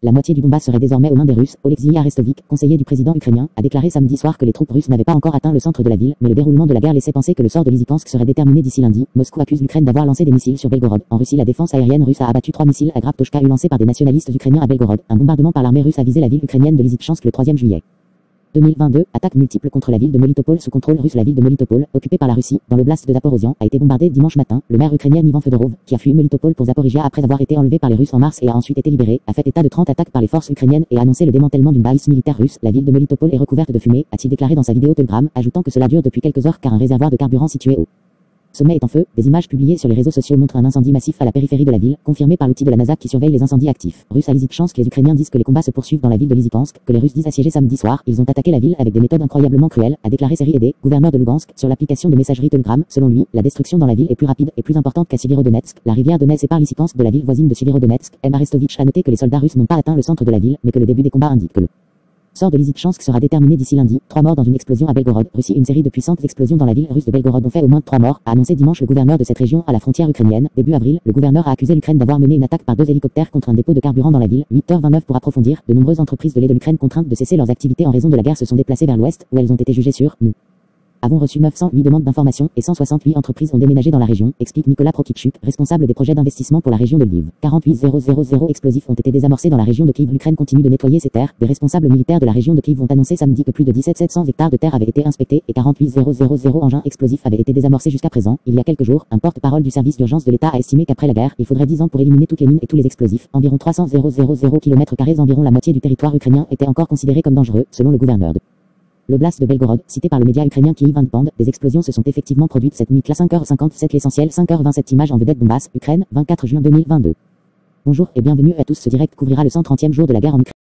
La moitié du Donbass serait désormais aux mains des Russes. Oleksiy Arestovitch, conseiller du président ukrainien, a déclaré samedi soir que les troupes russes n'avaient pas encore atteint le centre de la ville, mais le déroulement de la guerre laissait penser que le sort de Lysychansk serait déterminé d'ici lundi. Moscou accuse l'Ukraine d'avoir lancé des missiles sur Belgorod. En Russie, la défense aérienne russe a abattu 3 missiles à Grabtoshka lancés par des nationalistes ukrainiens à Belgorod. Un bombardement par l'armée russe a visé la ville ukrainienne de Lysychansk le 3e juillet. 2022, attaques multiples contre la ville de Melitopol sous contrôle russe. La ville de Melitopol, occupée par la Russie, dans l'oblast de Zaporozhian, a été bombardée dimanche matin. Le maire ukrainien Ivan Fedorov, qui a fui Melitopol pour Zaporizhia après avoir été enlevé par les Russes en mars et a ensuite été libéré, a fait état de 30 attaques par les forces ukrainiennes et a annoncé le démantèlement d'une base militaire russe. La ville de Melitopol est recouverte de fumée, a-t-il déclaré dans sa vidéo Telegram, ajoutant que cela dure depuis quelques heures car un réservoir de carburant situé au sommet est en feu. Des images publiées sur les réseaux sociaux montrent un incendie massif à la périphérie de la ville, confirmé par l'outil de la NASA qui surveille les incendies actifs. Russes à Lysychansk, les Ukrainiens disent que les combats se poursuivent dans la ville de Lysychansk, que les Russes disent assiégés samedi soir. Ils ont attaqué la ville avec des méthodes incroyablement cruelles, a déclaré Serhiy Haidai, gouverneur de Lugansk, sur l'application de messagerie Telegram. Selon lui, la destruction dans la ville est plus rapide et plus importante qu'à Sieviero-Donetsk. La rivière Donets sépare Lysychansk de la ville voisine de Sieviero-Donetsk. Arestovitch a noté que les soldats russes n'ont pas atteint le centre de la ville, mais que le début des combats indique que le sort de Lysychansk sera déterminé d'ici lundi. 3 morts dans une explosion à Belgorod. Russie. Une série de puissantes explosions dans la ville russe de Belgorod ont fait au moins 3 morts, a annoncé dimanche le gouverneur de cette région à la frontière ukrainienne. Début avril, le gouverneur a accusé l'Ukraine d'avoir mené une attaque par 2 hélicoptères contre un dépôt de carburant dans la ville. 8h29 pour approfondir. De nombreuses entreprises de lait de l'Ukraine contraintes de cesser leurs activités en raison de la guerre se sont déplacées vers l'ouest, où elles ont été jugées sûres. Nous avons reçu 908 demandes d'information et 168 entreprises ont déménagé dans la région, explique Nicolas Prokitchuk, responsable des projets d'investissement pour la région de Lviv. 48000 explosifs ont été désamorcés dans la région de Kiev. L'Ukraine continue de nettoyer ses terres. Des responsables militaires de la région de Kiev ont annoncé samedi que plus de 17700 hectares de terre avaient été inspectés et 48000 engins explosifs avaient été désamorcés jusqu'à présent. Il y a quelques jours, un porte-parole du service d'urgence de l'État a estimé qu'après la guerre, il faudrait 10 ans pour éliminer toutes les mines et tous les explosifs. Environ 300 km², environ la moitié du territoire ukrainien était encore considéré comme dangereux, selon le gouverneur de l'oblast de Belgorod, cité par le média ukrainien Kyiv Independent. Des explosions se sont effectivement produites cette nuit. 5h57 l'essentiel. 5h27 images en vedette Donbass, Ukraine, 24 juin 2022. Bonjour et bienvenue à tous. Ce direct couvrira le 130e jour de la guerre en Ukraine.